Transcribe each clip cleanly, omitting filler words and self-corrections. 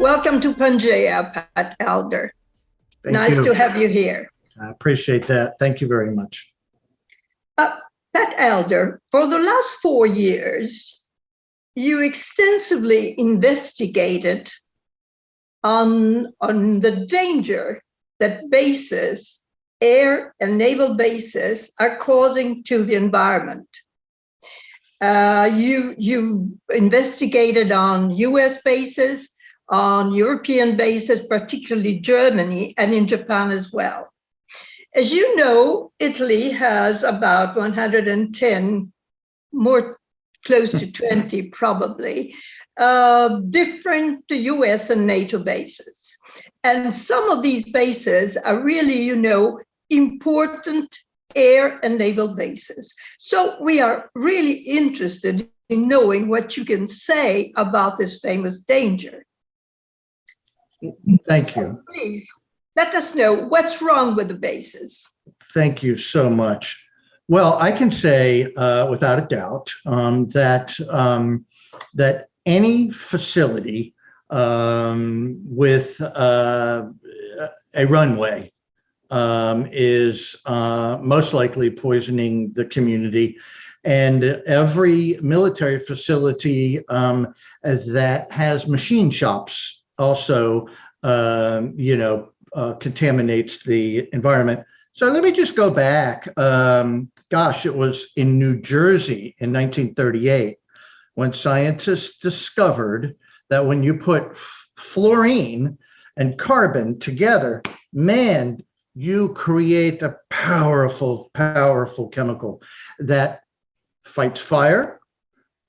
Welcome to Pangea, Pat Elder. Nice to have you here. I appreciate that. Thank you very much. Pat Elder, for the last 4 years, you extensively investigated on the danger that bases, air and naval bases, are causing to the environment. You investigated on US bases, on European bases, particularly Germany, and in Japan as well. As you know, Italy has about 110, more close to 20 probably, different US and NATO bases. And some of these bases are really, important air and naval bases. So we are really interested in knowing what you can say about this famous danger. Thank you. Please let us know what's wrong with the bases. Thank you so much. Well, I can say without a doubt that any facility with a runway is most likely poisoning the community. And every military facility that has machine shops also, contaminates the environment. So let me just go back. It was in New Jersey in 1938 when scientists discovered that when you put fluorine and carbon together, man, you create a powerful, powerful chemical that fights fire,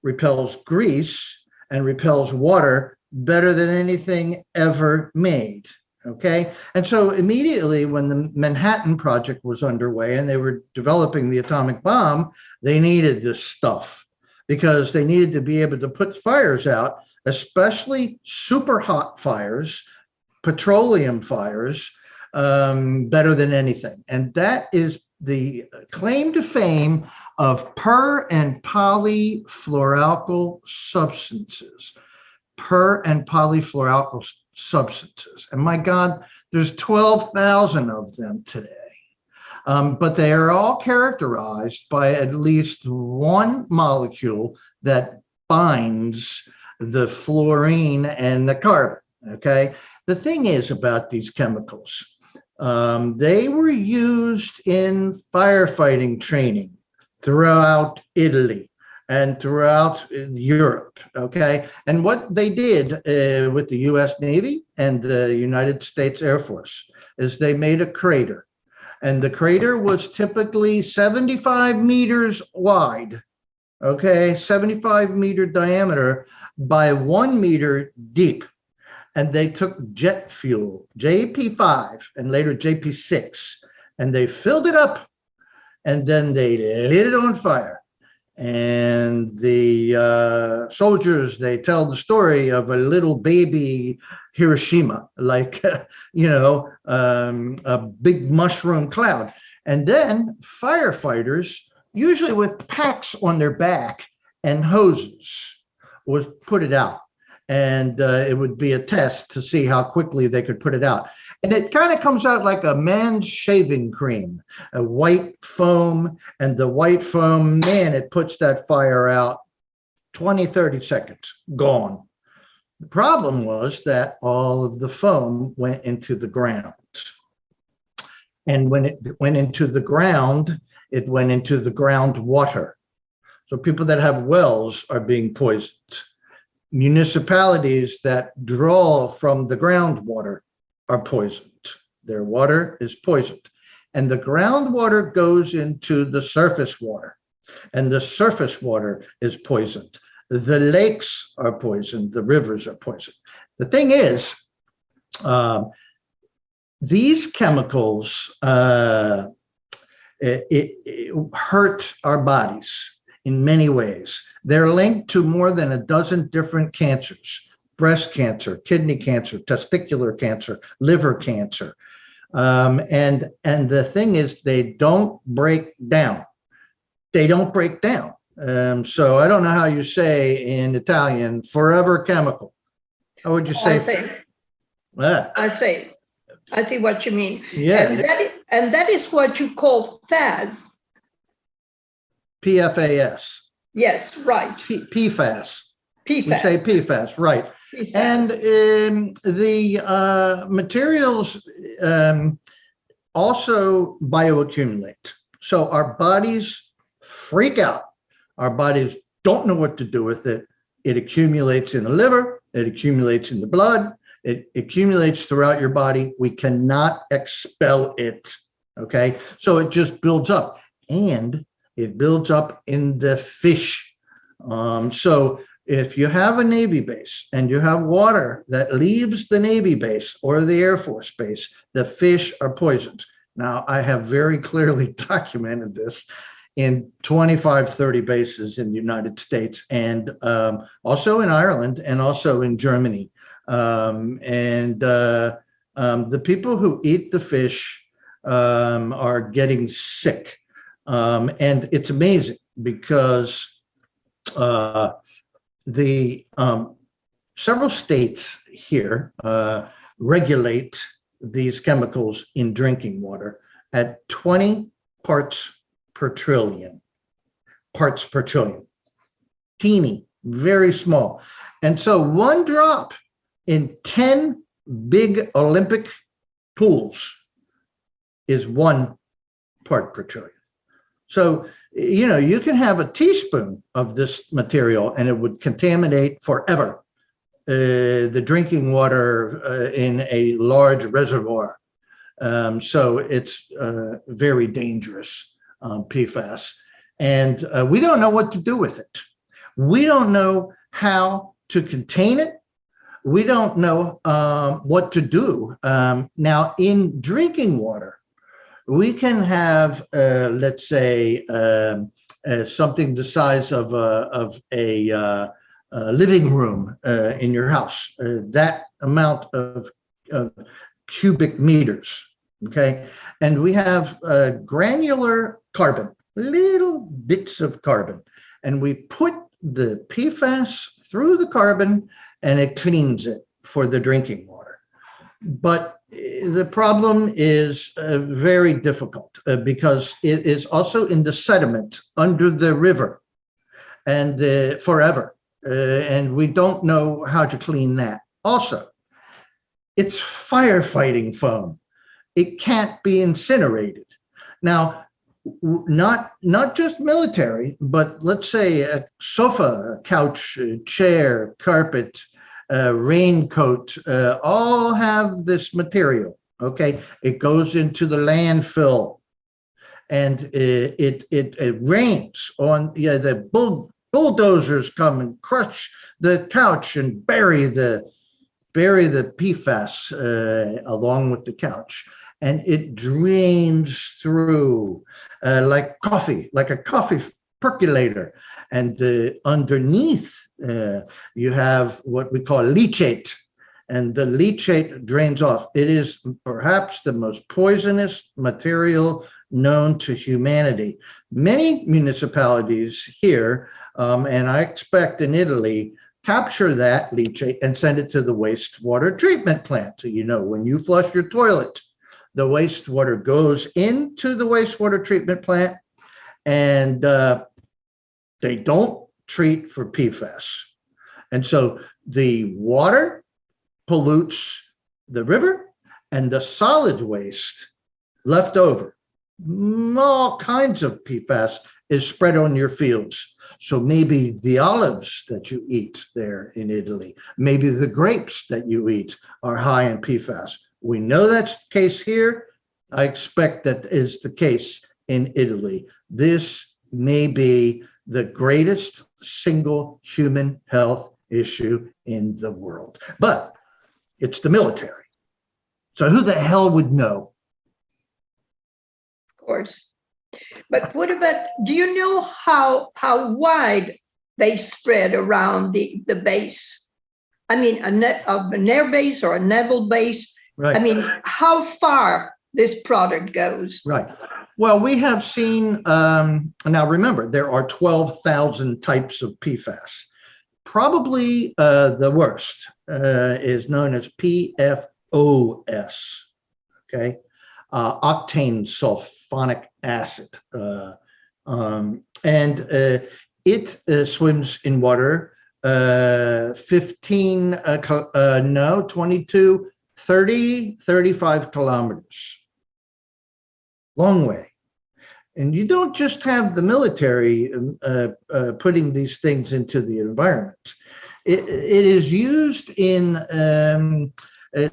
repels grease, and repels water better than anything ever made. Okay. And so immediately when the Manhattan Project was underway and they were developing the atomic bomb, they needed this stuff because they needed to be able to put fires out, especially super hot fires, petroleum fires, better than anything. And that is the claim to fame of per and polyfluoroalkyl substances. Per and polyfluoroalkyl substances. And my God, there's 12,000 of them today. But they are all characterized by at least one molecule that binds the fluorine and the carbon, okay? The thing is about these chemicals, they were used in firefighting training throughout Italy and throughout Europe, okay? And what they did with the US Navy and the United States Air Force is they made a crater. And the crater was typically 75 meters wide, okay? 75-meter diameter by 1 meter deep. And they took jet fuel, JP5 and later JP6, and they filled it up and then they lit it on fire. And the soldiers, they tell the story of a little baby Hiroshima, like, a big mushroom cloud. And then firefighters, usually with packs on their back and hoses, would put it out. And it would be a test to see how quickly they could put it out. And it kind of comes out like a man's shaving cream, a white foam, and the white foam, man, it puts that fire out 20, 30 seconds, gone. The problem was that all of the foam went into the ground. And when it went into the ground, it went into the groundwater. So people that have wells are being poisoned. Municipalities that draw from the groundwater are poisoned. Their water is poisoned. And the groundwater goes into the surface water, and the surface water is poisoned. The lakes are poisoned, the rivers are poisoned. The thing is, these chemicals it hurt our bodies in many ways. They're linked to more than a dozen different cancers: breast cancer, kidney cancer, testicular cancer, liver cancer. And the thing is, they don't break down. They don't break down. So I don't know how you say in Italian, forever chemical. How would you say I see what you mean. Yeah. And that is what you call PFAS. PFAS. Yes, right. PFAS. PFAS. We say PFAS, right. PFAS. And the materials also bioaccumulate. So our bodies freak out. Our bodies don't know what to do with it. It accumulates in the liver. It accumulates in the blood. It accumulates throughout your body. We cannot expel it, okay? So it just builds up, and it builds up in the fish. So if you have a Navy base and you have water that leaves the Navy base or the Air Force base, the fish are poisoned. Now, I have very clearly documented this in 25, 30 bases in the United States, and also in Ireland, and also in Germany. The people who eat the fish are getting sick. And it's amazing because the several states here regulate these chemicals in drinking water at 20 parts per trillion. Parts per trillion. Teeny, very small. And so one drop in 10 big Olympic pools is 1 part per trillion. So, you know, you can have a teaspoon of this material and it would contaminate forever the drinking water in a large reservoir. So it's very dangerous, PFAS. And we don't know what to do with it. We don't know how to contain it. We don't know what to do. Now, in drinking water, we can have, let's say, something the size of a living room in your house, that amount of cubic meters, okay? And we have granular carbon, little bits of carbon, and we put the PFAS through the carbon and it cleans it for the drinking water. But the problem is very difficult because it is also in the sediment under the river and forever. And we don't know how to clean that. Also, it's firefighting foam. It can't be incinerated. Now, not just military, but let's say a sofa, a couch, a chair, carpet, raincoat, all have this material, okay? It goes into the landfill and it rains on, the bulldozers come and crush the couch and bury the PFAS along with the couch. And it drains through like a coffee percolator. And underneath, you have what we call leachate, and the leachate drains off. It is perhaps the most poisonous material known to humanity. Many municipalities here, and I expect in Italy, capture that leachate and send it to the wastewater treatment plant. So, you know, when you flush your toilet, the wastewater goes into the wastewater treatment plant, and they don't treat for PFAS. And so the water pollutes the river, and the solid waste left over, all kinds of PFAS, is spread on your fields. So maybe the olives that you eat there in Italy, maybe the grapes that you eat are high in PFAS. We know that's the case here. I expect that is the case in Italy. This may be the greatest single human health issue in the world, but it's the military. So who the hell would know? Of course. But what about, do you know how wide they spread around the base? I mean, an air base or a naval base. Right. I mean, how far this product goes? Right. Well, we have seen, now remember, there are 12,000 types of PFAS. Probably the worst is known as PFOS, okay? Octane sulfonic acid. It swims in water 22, 30, 35 kilometers. Long way. And you don't just have the military putting these things into the environment. It is used in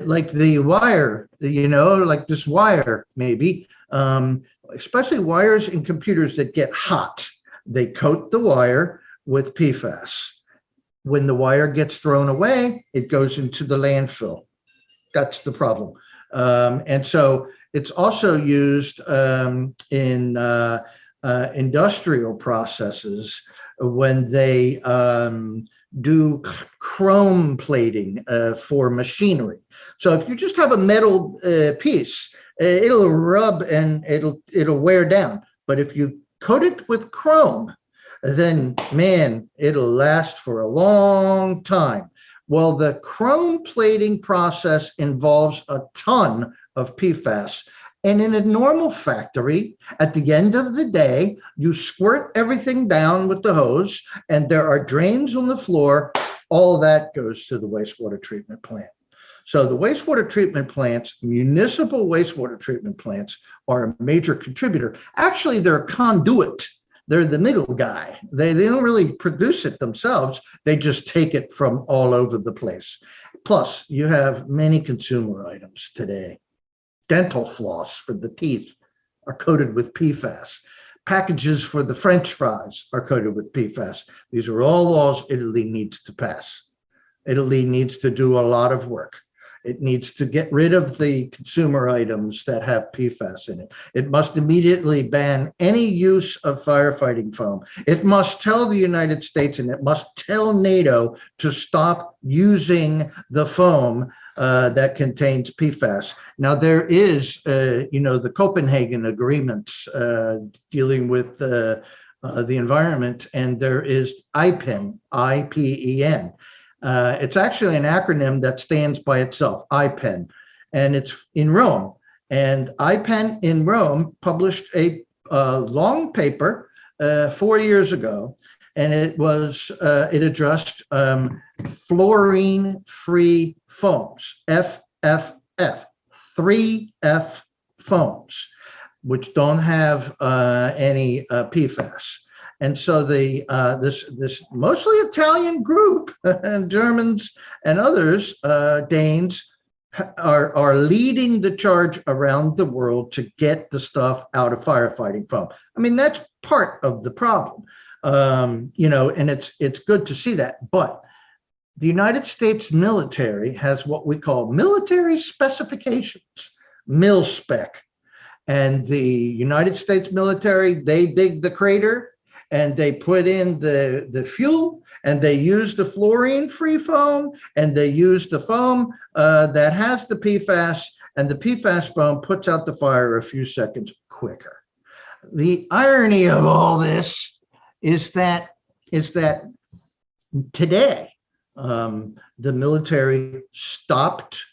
like the wire, like this wire maybe, especially wires in computers that get hot. They coat the wire with PFAS. When the wire gets thrown away, it goes into the landfill. That's the problem. And so it's also used in industrial processes when they do chrome plating for machinery. So if you just have a metal piece, it'll rub and it'll wear down. But if you coat it with chrome, then man, it'll last for a long time. Well, the chrome plating process involves a ton of PFAS. And in a normal factory, at the end of the day, you squirt everything down with the hose and there are drains on the floor. All that goes to the wastewater treatment plant. So the wastewater treatment plants, municipal wastewater treatment plants, are a major contributor. Actually, they're a conduit. They're the middle guy. They don't really produce it themselves. They just take it from all over the place. Plus, you have many consumer items today. Dental floss for the teeth are coated with PFAS. Packages for the French fries are coated with PFAS. These are all laws Italy needs to pass. Italy needs to do a lot of work. It needs to get rid of the consumer items that have PFAS in it. It must immediately ban any use of firefighting foam. It must tell the United States and it must tell NATO to stop using the foam that contains PFAS. Now there is, the Copenhagen agreements dealing with the environment, and there is IPEN, IPEN. It's actually an acronym that stands by itself, IPEN, and it's in Rome. And IPEN in Rome published a long paper 4 years ago, and it addressed fluorine-free foams, FFF, 3F foams, which don't have any PFAS. And so this mostly Italian group, and Germans and others, Danes, are leading the charge around the world to get the stuff out of firefighting foam. I mean, that's part of the problem, and it's good to see that. But the United States military has what we call military specifications, mil-spec. And the United States military, they dig the crater, and they put in the fuel, and they use the fluorine-free foam, and they use the foam that has the PFAS, and the PFAS foam puts out the fire a few seconds quicker. The irony of all this is that today, the military stopped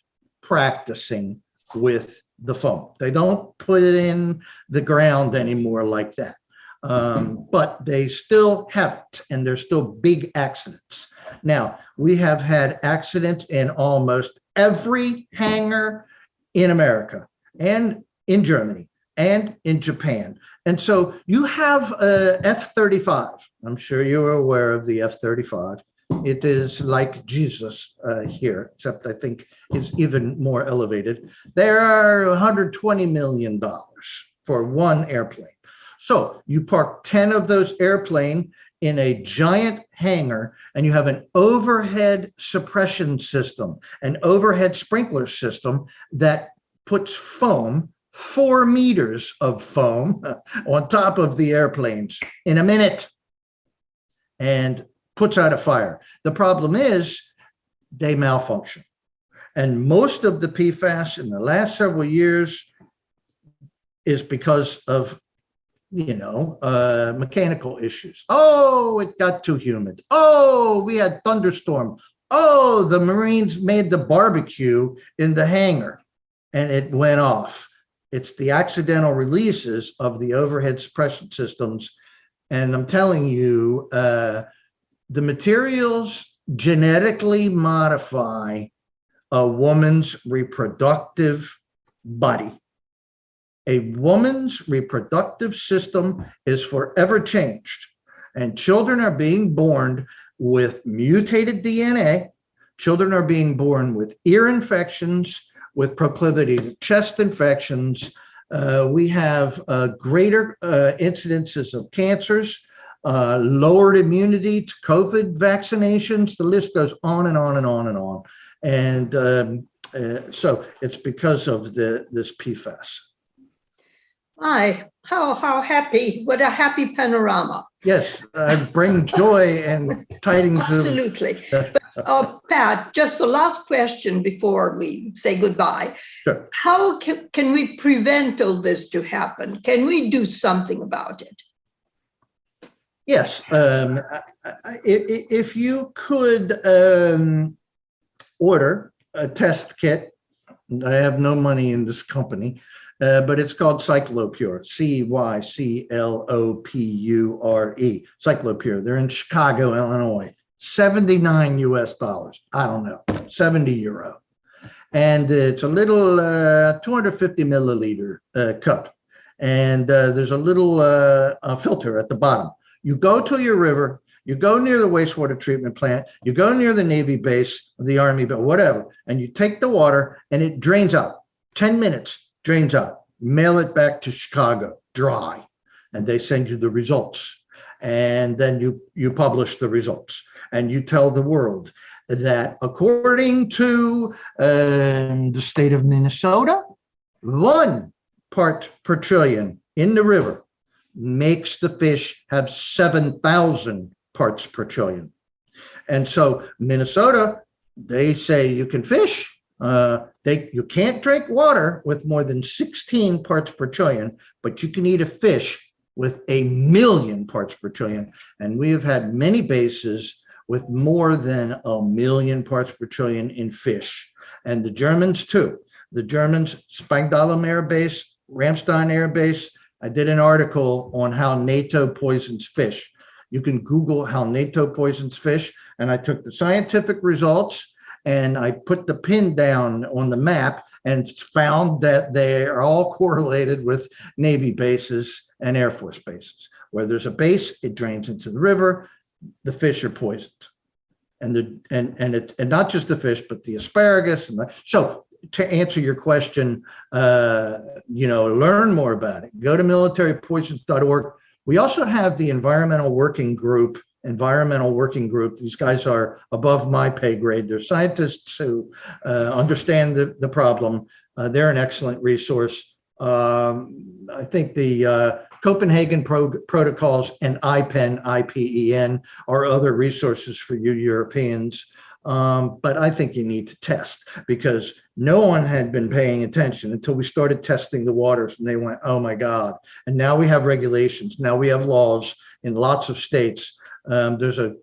practicing with the foam. They don't put it in the ground anymore like that. But they still have it, and there's still big accidents. Now, we have had accidents in almost every hangar in America and in Germany and in Japan. And so you have F-35. I'm sure you're aware of the F-35. It is like Jesus here, except I think it's even more elevated. There are $120 million for one airplane. So you park 10 of those airplanes in a giant hangar, and you have an overhead suppression system, an overhead sprinkler system that puts foam, 4 meters of foam on top of the airplanes in a minute and puts out a fire. The problem is they malfunction. And most of the PFAS in the last several years is because of mechanical issues. Oh, it got too humid. Oh, we had thunderstorm. oh, the Marines made the barbecue in the hangar and it went off. It's the accidental releases of the overhead suppression systems. And I'm telling you, the materials genetically modify a woman's reproductive body. A woman's reproductive system is forever changed, and children are being born with mutated DNA. Children are being born with ear infections, with proclivity to chest infections. We have greater incidences of cancers, lowered immunity to COVID vaccinations. The list goes on and on and on and on. And so it's because of this PFAS. My, how happy, what a happy panorama. Yes, I bring joy and tidings. Absolutely. But Pat, just the last question before we say goodbye. Sure. How can we prevent all this to happen? Can we do something about it? Yes, if you could order a test kit, I have no money in this company, but it's called Cyclopure, Cyclopure, Cyclopure. They're in Chicago, Illinois, $79 US. I don't know, 70 euro. And it's a little 250 milliliter cup. And there's a little filter at the bottom. You go to your river, you go near the wastewater treatment plant, you go near the Navy base, the Army base, whatever, and you take the water and it drains out. 10 minutes, drains out. Mail it back to Chicago, dry, and they send you the results. And then you publish the results and you tell the world that according to the state of Minnesota, 1 part per trillion in the river makes the fish have 7,000 parts per trillion. And so Minnesota, they say you can fish. You can't drink water with more than 16 parts per trillion, but you can eat a fish with 1 million parts per trillion. And we have had many bases with more than 1 million parts per trillion in fish. And the Germans too. The Germans, Spangdahlem Air Base, Ramstein Air Base. I did an article on how NATO poisons fish. You can Google how NATO poisons fish. And I took the scientific results and I put the pin down on the map and found that they are all correlated with Navy bases and Air Force bases. Where there's a base, it drains into the river, the fish are poisoned. And not just the fish, but the asparagus. So to answer your question, learn more about it. Go to militarypoisons.org. We also have the environmental working group. These guys are above my pay grade. They're scientists who understand the problem. They're an excellent resource. I think the Copenhagen protocols and IPEN are other resources for you Europeans. But I think you need to test, because no one had been paying attention until we started testing the waters and they went, oh my God. And now we have regulations. Now we have laws in lots of states. There's a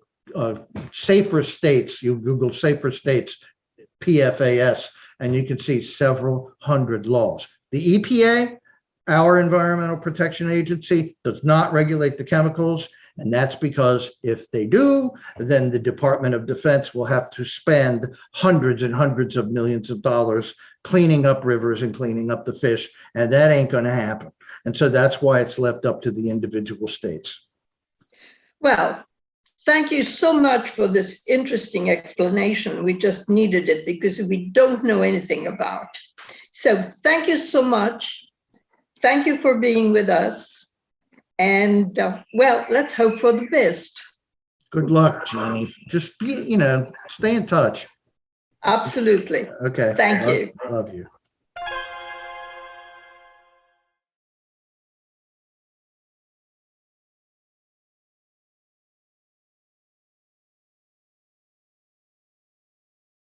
safer states. You Google safer states, PFAS, and you can see several hundred laws. The EPA, our Environmental Protection Agency, does not regulate the chemicals. And that's because if they do, then the Department of Defense will have to spend hundreds and hundreds of millions of dollars cleaning up rivers and cleaning up the fish. And that ain't going to happen. And so that's why it's left up to the individual states. Well, thank you so much for this interesting explanation. We just needed it because we don't know anything about. So thank you so much. Thank you for being with us. And well, let's hope for the best. Good luck, Johnny. Just stay in touch. Absolutely. Okay. Thank you. Love you.